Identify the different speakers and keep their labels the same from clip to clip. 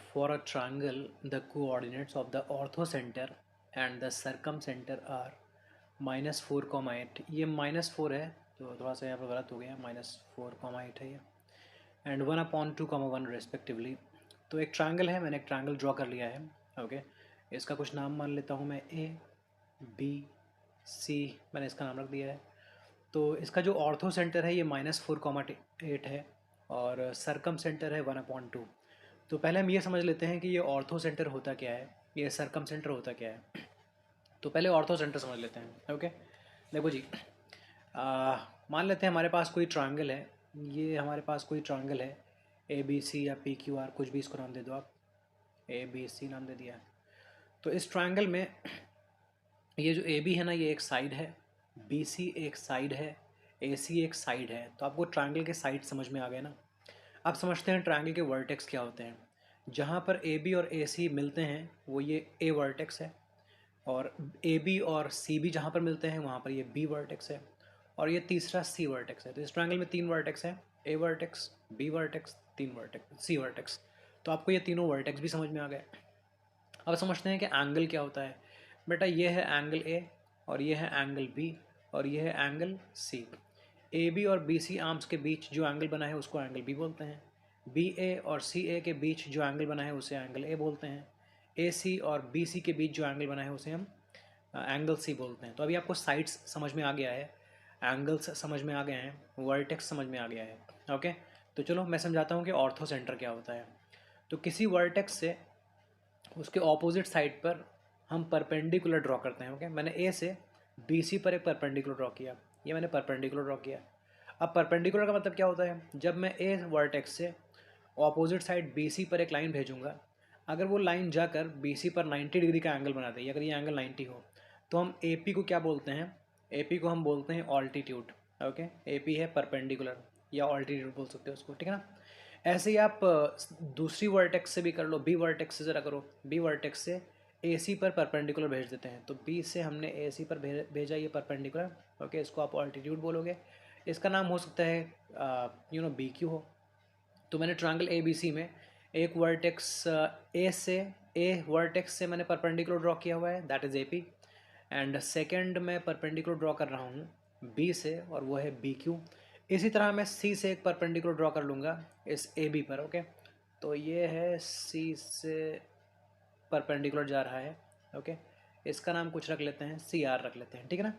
Speaker 1: For a triangle, the coordinates of the orthocenter and the circumcenter are -4, 8। ये -4 है तो थोड़ा सा यहाँ पर गलत हो गया, -4, 8 है ये, एंड 1/2, 1 रेस्पेक्टिवली। तो एक ट्रायंगल है, मैंने एक ट्रायंगल ड्रॉ कर लिया है। ओके, इसका कुछ नाम मान लेता हूँ मैं, ए बी सी, मैंने इसका नाम रख दिया है। तो इसका जो ऑर्थो सेंटर है ये -4, 8 है और सरकम सेंटर है 1/2। तो पहले हम ये समझ लेते हैं कि ये ऑर्थो सेंटर होता क्या है, ये सरकम सेंटर होता क्या है। तो पहले ऑर्थो सेंटर समझ लेते हैं। ओके, देखो जी, मान लेते हैं हमारे पास कोई ट्रायंगल है, ये हमारे पास कोई ट्रायंगल है ए बी सी या पी क्यू आर, कुछ भी इसको नाम दे दो आप, ए बी सी नाम दे दिया। तो इस ट्रायंगल में ये जो ए बी है ना, ये एक साइड है, बी सी एक साइड है, ए सी एक साइड है। तो आपको ट्रायंगल के साइड समझ में आ गए ना। अब समझते हैं ट्रायंगल के वर्टेक्स क्या होते हैं। जहाँ पर ए बी और ए सी मिलते हैं वो ये ए वर्टेक्स है, और ए बी और सी बी जहाँ पर मिलते हैं वहाँ पर ये बी वर्टेक्स है, और ये तीसरा सी वर्टेक्स है। तो इस ट्रायंगल में 3 वर्टेक्स हैं, ए वर्टेक्स, बी वर्टेक्स, 3 वर्टेक्स, सी वर्टेक्स। तो आपको ये तीनों वर्टेक्स भी समझ में आ गए। अब समझते हैं कि एंगल क्या होता है। बेटा ये है एंगल ए, और ये है एंगल बी, और ये है एंगल सी। ए बी और बी सी आर्म्स के बीच जो एंगल बना है उसको एंगल बी बोलते हैं। बी ए और सी ए के बीच जो एंगल बना है उसे एंगल ए बोलते हैं। ए सी और बी सी के बीच जो एंगल बना है उसे हम एंगल सी बोलते हैं। तो अभी आपको साइड्स समझ में आ गया है, एंगल्स समझ में आ गए हैं, वर्टेक्स समझ में आ गया है। ओके, तो चलो मैं समझाता हूँ कि ऑर्थो सेंटर क्या होता है। तो किसी वर्टेक्स से उसके ऑपोजिट साइड पर हम परपेंडिकुलर ड्रॉ करते हैं। ओके, मैंने ए से बी सी पर एक परपेंडिकुलर ड्रॉ किया, ये मैंने परपेंडिकुलर ड्रॉ किया। अब परपेंडिकुलर का मतलब क्या होता है, जब मैं ए वर्टेक्स से ऑपोजिट साइड बी सी पर एक लाइन भेजूंगा, अगर वो लाइन जाकर बी सी पर 90 डिग्री का एंगल बना दे, अगर ये एंगल 90 हो, तो हम ए पी को क्या बोलते हैं, ए पी को हम बोलते हैं ऑल्टीट्यूड। ओके, ए पी है परपेंडिकुलर या ऑल्टीट्यूड बोल सकते हो उसको, ठीक है ना। ऐसे ही आप दूसरी वर्टेक्स से भी कर लो, बी वर्टेक्स से ज़रा करो, बी वर्टेक्स से ए सी पर परपेंडिकुलर भेज देते हैं। तो बी से हमने ए सी पर भेजा ये परपेंडिकुलर। ओके, इसको आप ऑल्टीट्यूड बोलोगे। इसका नाम हो सकता है बी क्यू हो। तो मैंने ट्रायंगल ए बी सी में एक वर्टेक्स ए वर्टेक्स से मैंने परपेंडिकुलर ड्रॉ किया हुआ है, that is A P. And second मैं परपेंडिकुलर ड्रॉ कर रहा हूँ बी से, और वो है बी क्यू। इसी तरह मैं सी से एक परपेंडिकुलर ड्रॉ कर लूँगा इस ए बी पर। ओके, तो ये है सी से परपेंडिकुलर जा रहा है। ओके, इसका नाम कुछ रख लेते हैं, सी आर रख लेते हैं, ठीक है ना।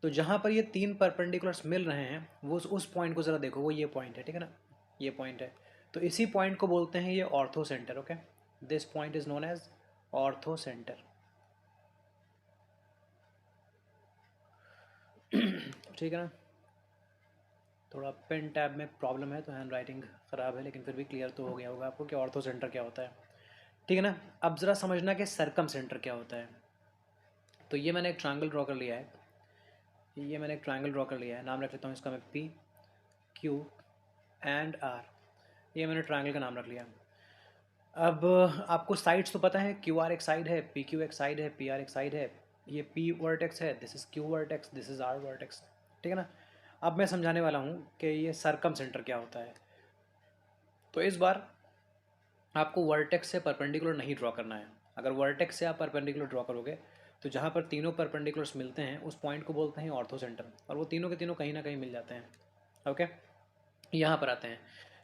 Speaker 1: तो जहाँ पर ये 3 परपेंडिकुलर्स मिल रहे हैं वो उस पॉइंट को ज़रा देखो, वो ये पॉइंट है, ठीक है ना, ये पॉइंट है। तो इसी पॉइंट को बोलते हैं ये orthocentre. Okay, this point is known as orthocentre. ठीक है ना। थोड़ा पेन टैब में प्रॉब्लम है तो हैंड राइटिंग ख़राब है, लेकिन फिर भी क्लियर तो हो गया होगा आपको कि ऑर्थो सेंटर क्या होता है, ठीक है ना। अब ज़रा समझना कि सरकम सेंटर क्या होता है। तो ये मैंने एक ट्रायंगल ड्रॉ कर लिया है, ये मैंने एक ट्रायंगल ड्रॉ कर लिया है, नाम रख लेता हूँ इसका मैं पी क्यू एंड आर। ये मैंने ट्रायंगल का नाम रख लिया। अब आपको साइड्स तो पता है, क्यू आर एक साइड है, पी क्यू एक साइड है, पी आर एक साइड है। ये पी वर्टेक्स है, this is Q vertex, this is R vertex, ठीक है ना। अब मैं समझाने वाला हूँ कि ये सरकम सेंटर क्या होता है। तो इस बार आपको वर्टेक्स से परपेंडिकुलर नहीं ड्रॉ करना है। अगर वर्टेक्स से आप परपेंडिकुलर ड्रॉ करोगे तो जहाँ पर तीनों परपेंडिकुलर्स मिलते हैं उस पॉइंट को बोलते हैं ऑर्थो सेंटर, और वो तीनों के तीनों कहीं ना कहीं मिल जाते हैं। ओके, यहाँ पर आते हैं।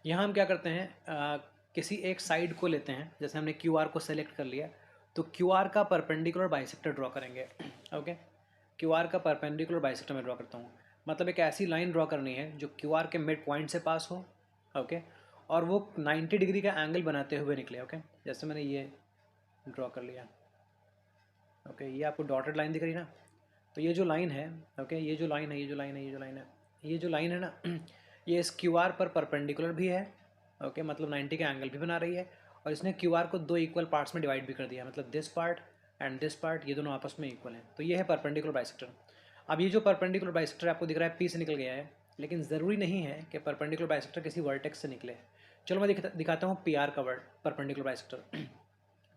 Speaker 1: यहाँ हम क्या करते हैं, किसी एक साइड को लेते हैं, जैसे हमने क्यू आर को सेलेक्ट कर लिया, तो क्यू आर का परपेंडिकुलर बाइसेक्टर ड्रॉ करेंगे। ओके, क्यू आर का परपेंडिकुलर बाइसेक्टर मैं ड्रॉ करता हूँ, मतलब एक ऐसी लाइन ड्रॉ करनी है जो क्यू आर के मिड पॉइंट से पास हो। ओके, और वो 90 डिग्री का एंगल बनाते हुए निकले। ओके, जैसे मैंने ये ड्रॉ कर लिया। ओके, ये आपको डॉटेड लाइन दिख रही है ना। तो ये जो लाइन है, ओके, ये जो लाइन है, ये जो लाइन है, ये जो लाइन है, ये जो लाइन है ना, ये इस क्यू आर पर परपेंडिकुलर भी है। ओके, मतलब 90 का एंगल भी बना रही है, और इसने क्यू आर को 2 इक्वल पार्ट्स में डिवाइड भी कर दिया, मतलब this part and this part, ये दोनों आपस में इक्वल हैं। तो ये है परपेंडिकुलर बाइसेक्टर। अब ये जो परपेंडिकुलर बाइसेक्टर आपको दिख रहा है पी से निकल गया है, लेकिन ज़रूरी नहीं है कि परपेंडिकुलर बाइसेक्टर किसी वर्टेक्स से निकले। चलो मैं दिखाता हूँ पी आर का वर्ड परपेंडिकुलर बाइसेक्टर।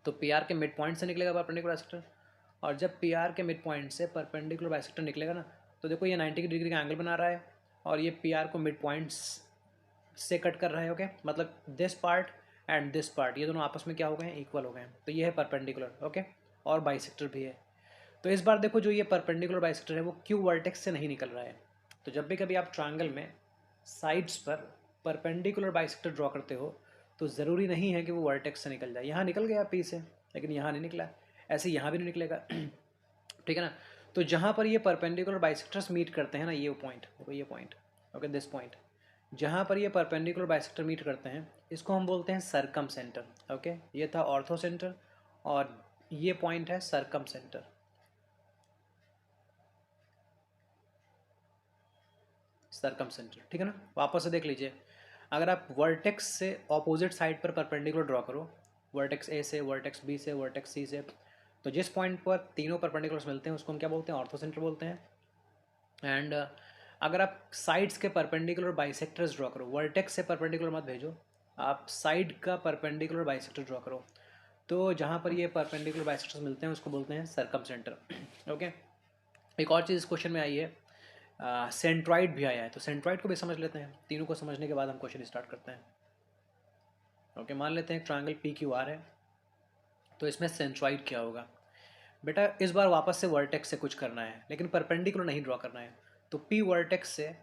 Speaker 1: तो पी आर के मिड पॉइंट से निकलेगा परपेंडिकुलर बाइसेक्टर, और जब पी आर के मिड पॉइंट से परपेंडिकुलर बाइसेक्टर निकलेगा ना, तो देखो ये 90 डिग्री का एंगल बना रहा है, और ये पी आर को मिड पॉइंट्स से कट कर रहा है। ओके, मतलब this part and this part, ये दोनों आपस में क्या हो गए हैं, इक्वल हो गए हैं। तो ये है परपेंडिकुलर, ओके, और बाइसेक्टर भी है। तो इस बार देखो जो ये परपेंडिकुलर बाइसेक्टर है वो क्यू वर्टेक्स से नहीं निकल रहा है। तो जब भी कभी आप ट्रायंगल में साइड्स पर परपेंडिकुलर बाइसेक्टर ड्रॉ करते हो तो ज़रूरी नहीं है कि वो वर्टेक्स से निकल जाए। यहाँ निकल गया पी से, लेकिन यहाँ नहीं निकला, ऐसे यहाँ भी नहीं निकलेगा। ठीक है ना। तो जहाँ पर ये परपेंडिकुलर बाइसेक्टर्स मीट करते हैं ना, ये पॉइंट, देखो ये पॉइंट, ओके, दिस पॉइंट, जहाँ पर ये परपेंडिकुलर बाइसेक्टर मीट करते हैं इसको हम बोलते हैं सरकम सेंटर। ओके, ये था ऑर्थो सेंटर और ये पॉइंट है सरकम सेंटर। सरकम सेंटर, ठीक है ना। वापस से देख लीजिए, अगर आप वर्टेक्स से ऑपोजिट साइड पर परपेंडिकुलर ड्रॉ करो, वर्टेक्स ए से, वर्टेक्स बी से, वर्टेक्स सी से, तो जिस पॉइंट पर तीनों परपेंडिकुलर्स मिलते हैं उसको हम क्या बोलते हैं, ऑर्थो सेंटर बोलते हैं। एंड अगर आप साइड्स के परपेंडिकुलर बाइसेक्टर्स ड्रॉ करो, वर्टेक्स से परपेंडिकुलर मत भेजो, आप साइड का परपेंडिकुलर बाइसेक्टर ड्रॉ करो, तो जहाँ पर ये परपेंडिकुलर बाइसेक्टर्स मिलते हैं उसको बोलते हैं सरकम सेंटर। ओके, एक और चीज़ इस क्वेश्चन में आई है, सेंट्रॉइड भी आया है, तो सेंट्रॉइड को भी समझ लेते हैं। तीनों को समझने के बाद हम क्वेश्चन स्टार्ट करते हैं। ओके, मान लेते हैं ट्रायंगल पी क्यू आर है, तो इसमें सेंट्रॉइड क्या होगा। बेटा इस बार वापस से वर्टेक्स से कुछ करना है, लेकिन परपेंडिकुलर नहीं ड्रॉ करना है। तो पी वर्टेक्स से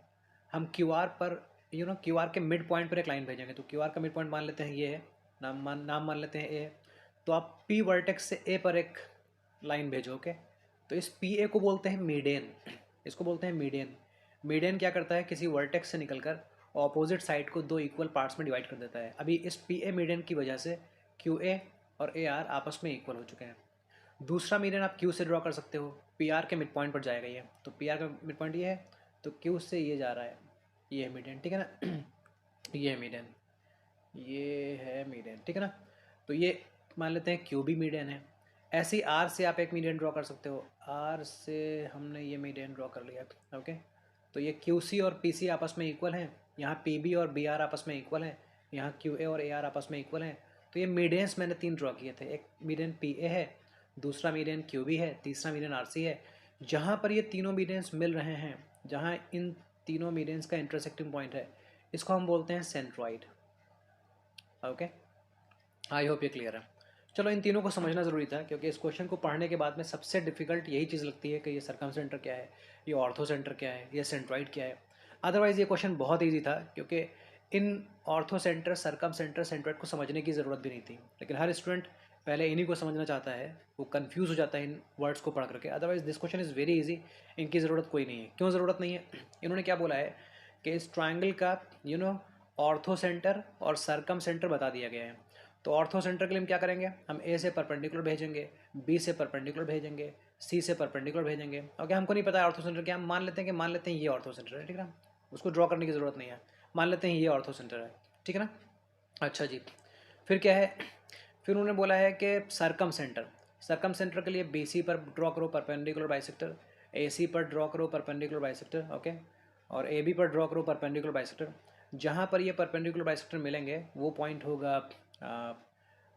Speaker 1: हम क्यू आर पर, क्यू आर के मिड पॉइंट पर एक लाइन भेजेंगे। तो क्यू आर का मिड पॉइंट मान लेते हैं ये है, नाम मान लेते हैं ए। तो आप पी वर्टेक्स से ए पर एक लाइन भेजो। ओके, तो इस पी ए को बोलते हैं मीडियन, इसको बोलते हैं मीडियन। मीडियन क्या करता है, किसी वर्टेक्स से निकलकर ऑपोजिट साइड को दो इक्वल पार्ट्स में डिवाइड कर देता है। अभी इस पी ए मीडियन की वजह से क्यू ए और ए आर आपस में इक्वल हो चुके हैं। दूसरा मीडियन आप क्यू से ड्रॉ कर सकते हो, पी आर के मिड पॉइंट पर जाएगा ये, तो पी आर का मिड पॉइंट ये है, तो क्यू से ये जा रहा है, ये है मीडियन, ठीक है ना। ये है मीडियन, ये है मीडियन, ठीक है ना। तो ये मान लेते हैं क्यू भी मीडियन है। ऐसे ही आर से आप एक मीडियन ड्रॉ कर सकते हो, आर से हमने ये मीडियन ड्रॉ कर लिया। ओके, तो ये क्यू सी और पी सी आपस में इक्वल हैं, यहाँ पी बी और बी आर आपस में इक्वल हैं, यहाँ क्यू ए और ए आर आपस में इक्वल हैं। तो ये मीडियंस मैंने तीन ड्रॉ किए थे, एक मीडियन पी ए है, दूसरा मीडियन क्यू बी है, तीसरा मीडियन आर सी है। जहाँ पर ये तीनों मीडियंस मिल रहे हैं, जहाँ इन तीनों मीडियंस का इंटरसेक्टिंग पॉइंट है, इसको हम बोलते हैं सेंट्रॉइड। ओके, आई होप ये क्लियर है। चलो, इन तीनों को समझना ज़रूरी था, क्योंकि इस क्वेश्चन को पढ़ने के बाद में सबसे डिफिकल्ट यही चीज़ लगती है कि ये सरकम सेंटर क्या है, ये ऑर्थो सेंटर क्या है, ये सेंट्रॉइड क्या है। अदरवाइज़ ये क्वेश्चन बहुत ईजी था, क्योंकि इन ऑर्थो सेंटर, सरकम सेंटर, सेंट्रॉइड को समझने की ज़रूरत भी नहीं थी। लेकिन हर स्टूडेंट पहले इन्हीं को समझना चाहता है, वो कन्फ्यूज़ हो जाता है इन वर्ड्स को पढ़ करके। Otherwise this question is very easy, इनकी ज़रूरत कोई नहीं है। क्यों ज़रूरत नहीं है, इन्होंने क्या बोला है कि इस ट्राइंगल का ऑर्थो सेंटर और सरकम सेंटर बता दिया गया है। तो ऑर्थो सेंटर के लिए हम क्या करेंगे, हम ए से परपेंडिकुलर भेजेंगे, बी से परपेंडिकुलर भेजेंगे, सी से परपेंडिकुलर भेजेंगे। ओके, हमको नहीं पता है ऑर्थो सेंटर क्या, हम मान लेते हैं ये ऑर्थो सेंटर है, ठीक है ना, उसको ड्रॉ करने की ज़रूरत नहीं है, मान लेते हैं ये ऑर्थो सेंटर है, ठीक है ना। अच्छा जी, फिर क्या है, फिर उन्होंने बोला है कि सरकम सेंटर, सरकम सेंटर के लिए बी सी पर ड्रॉ करो परपेंडिकुलर बाइसेक्टर, ए सी पर ड्रॉ करो परपेंडिकुलर बाइसेक्टर, ओके, और ए बी पर ड्रॉ करो परपेंडिकुलर बाइसेक्टर। जहाँ पर ये परपेंडिकुलर बाइसेक्टर मिलेंगे वो पॉइंट होगा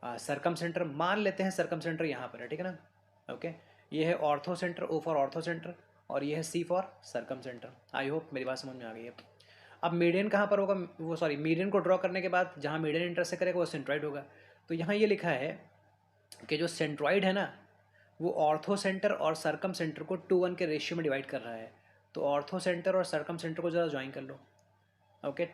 Speaker 1: सरकम सेंटर। मान लेते हैं सरकम सेंटर यहाँ पर है, ठीक है ना। ओके, ये है orthocentre, O for orthocentre, और ये है C for circumcentre. I hope मेरी बात समझ में आ गई है। अब मीडियन कहाँ पर होगा, वो सॉरी, मीडियन को ड्रॉ करने के बाद जहाँ मीडियन इंटरसेक्ट करेगा वो सेंट्रॉइड होगा। तो यहाँ ये लिखा है कि जो सेंट्रॉइड है ना, वो ऑर्थो सेंटर और सरकम सेंटर को 2:1 के रेशियो में डिवाइड कर रहा है। तो ऑर्थो सेंटर और सरकम सेंटर को ज़रा ज्वाइन कर लो। ओके,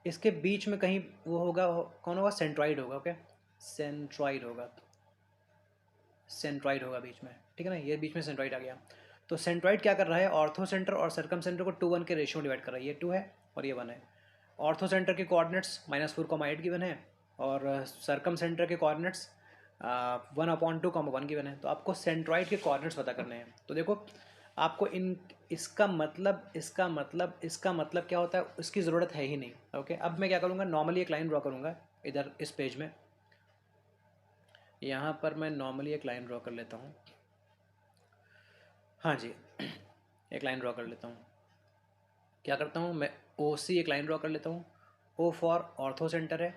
Speaker 1: इसके बीच में कहीं वो होगा, कौन होगा, सेंट्रॉइड होगा। ओके, सेंट्रॉइड होगा, सेंट्रॉइड होगा बीच में, ठीक है ना, ये बीच में सेंट्रॉइड आ गया। तो सेंट्रॉइड क्या कर रहा है, ऑर्थो सेंटर और सरकम सेंटर को 2:1 के रेशियो में डिवाइड कर रहा है। ये 2 है और ये 1 है। ऑर्थो सेंटर के कोऑर्डिनेट्स -4,8 गिवन है, और सरकम सेंटर के कोऑर्डिनेट्स 1/2, 1 गिवन है। तो आपको सेंट्रॉइड के कोऑर्डिनेट्स पता करने हैं। तो देखो, आपको इसका मतलब क्या होता है उसकी ज़रूरत है ही नहीं। ओके, अब मैं क्या करूँगा, नॉर्मली एक लाइन ड्रॉ करूँगा इधर इस पेज में, यहाँ पर मैं नॉर्मली एक लाइन ड्रॉ कर लेता हूँ। हाँ जी, एक लाइन ड्रॉ कर लेता हूँ। क्या करता हूँ मैं, ओ सी एक लाइन ड्रॉ कर लेता हूँ। ओ फॉर ऑर्थो सेंटर है,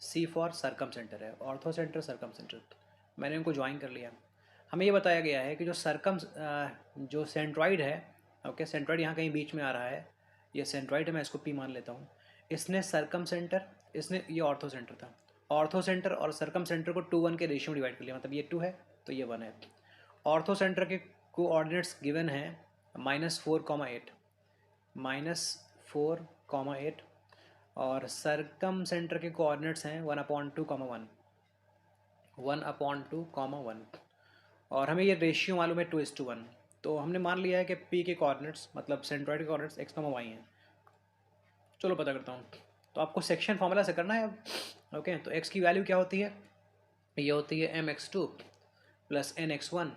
Speaker 1: सी फॉर सरकम सेंटर है, ऑर्थो सेंटर सरकम सेंटर, मैंने इनको ज्वाइन कर लिया। हमें ये बताया गया है कि जो सेंट्रॉइड है, ओके, सेंट्रॉइड यहाँ कहीं बीच में आ रहा है, ये सेंट्रॉइड है, मैं इसको पी मान लेता हूँ। इसने सरकम सेंटर, इसने ये ऑर्थो सेंटर था, ऑर्थो सेंटर और सरकम सेंटर को 2-1 के रेशियो में डिवाइड कर लिया, मतलब ये 2 है तो ये 1 है। ऑर्थो सेंटर के कोऑर्डिनेट्स गिवन हैं -4,8, -4,8, और सरकम सेंटर के कोऑर्डिनेट्स हैं 1/2,1, 1/2,1, और हमें ये रेशियो मालूम है 2:1। तो हमने मान लिया है कि P के कोऑर्डिनेट्स मतलब सेंट्रॉइड के कोऑर्डिनेट्स x, y हैं। चलो पता करता हूँ। तो आपको सेक्शन फॉर्मूला से करना है अब। ओके, तो x की वैल्यू क्या होती है, ये होती है mx2 plus nx1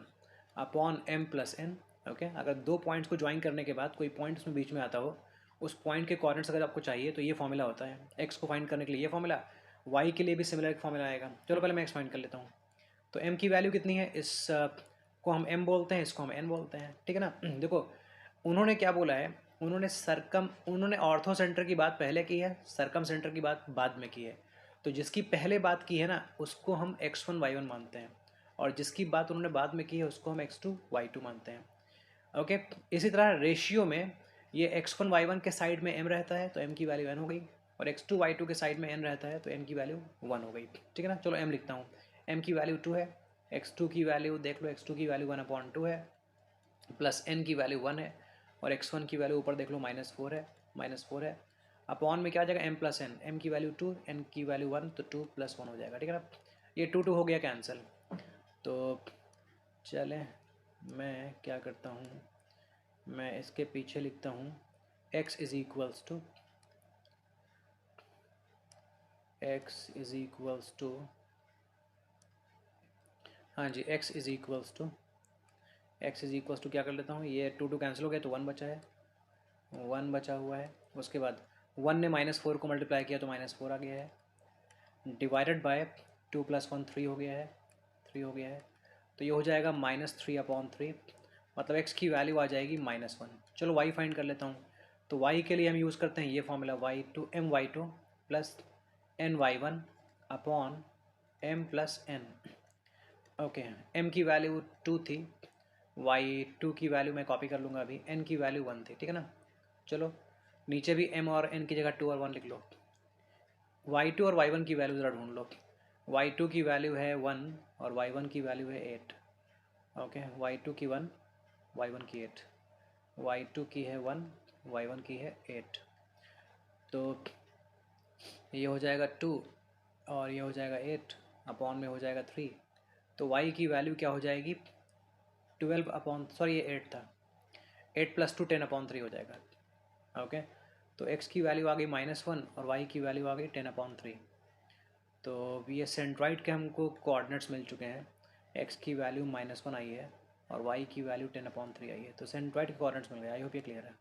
Speaker 1: upon m plus n। Okay, अगर दो पॉइंट्स को ज्वाइन करने के बाद कोई पॉइंट उसमें बीच में आता हो, उस पॉइंट के कोऑर्डिनेट्स अगर आपको चाहिए तो ये फॉर्मूला होता है। x को फाइंड करने के लिए ये फॉर्मूला, y के लिए भी सिमिलर एक फॉर्मूला आएगा। चलो पहले मैं x फाइंड कर लेता हूँ। तो m की वैल्यू कितनी है, इस को हम m बोलते हैं, इसको हम n बोलते हैं, ठीक है ना। देखो उन्होंने क्या बोला है, उन्होंने ऑर्थो सेंटर की बात पहले की है, सरकम सेंटर की बात बाद में की है। तो जिसकी पहले बात की है ना उसको हम x1 y1 मानते हैं, और जिसकी बात उन्होंने बाद में की है उसको हम x2 y2 मानते हैं। ओके, इसी तरह रेशियो में ये x1 y1 के साइड में m रहता है तो m की वैल्यू n हो गई, और x2 y2 के साइड में n रहता है तो m की वैल्यू 1 हो गई, ठीक है ना। चलो m लिखता हूँ, m की वैल्यू 2 है, x2 की वैल्यू देख लो, x2 की वैल्यू 1/2 है, प्लस n की वैल्यू 1 है, और x1 की वैल्यू ऊपर देख लो -4 है, अपॉन में क्या आ जाएगा m प्लस n, m की वैल्यू 2, n की वैल्यू 1, तो 2 + 1 हो जाएगा, ठीक है ना। ये 2 हो गया कैंसिल। तो चलें मैं क्या करता हूँ, मैं इसके पीछे लिखता हूँ x इज़ इक्वल्स टू हाँ जी, x इज़ इक्वल्स टू क्या कर लेता हूँ, ये 2 कैंसिल हो गया तो 1 बचा है, 1 बचा हुआ है। उसके बाद 1 ने -4 को मल्टीप्लाई किया तो -4 आ गया है, डिवाइडेड बाय 2 + 1 3 हो गया है, 3 हो गया है। तो ये हो जाएगा -3/3, मतलब x की वैल्यू आ जाएगी -1। चलो y फाइंड कर लेता हूँ। तो y के लिए हम यूज़ करते हैं ये formula my2 plus ny1 upon m plus n। Okay, m की वैल्यू 2 थी, y2 की वैल्यू मैं कॉपी कर लूँगा अभी, n की वैल्यू 1 थी, ठीक है ना। चलो नीचे भी m और n की जगह 2 और 1 लिख लो। y2 और y1 की वैल्यू ज़रा ढूंढ लो। y2 की वैल्यू है 1 और y1 की वैल्यू है 8। ओके, y2 की 1, y1 की 8, y2 की है 1, y1 की है 8। तो ये हो जाएगा 2 और ये हो जाएगा 8, अपॉन में हो जाएगा 3। तो y की वैल्यू क्या हो जाएगी, 12 अपॉन, सॉरी ये 8 था, 8 + 2 10/3 हो जाएगा। ओके, तो x की वैल्यू आ गई -1 और y की वैल्यू आ गई 10/3। तो ये सेंट्रॉइड के हमको कोऑर्डिनेट्स मिल चुके हैं, x की वैल्यू -1 आई है और y की वैल्यू 10/3 आई है। तो सेंट्रॉइड के कोऑर्डिनेट्स मिल गए। आई होप ये क्लियर है।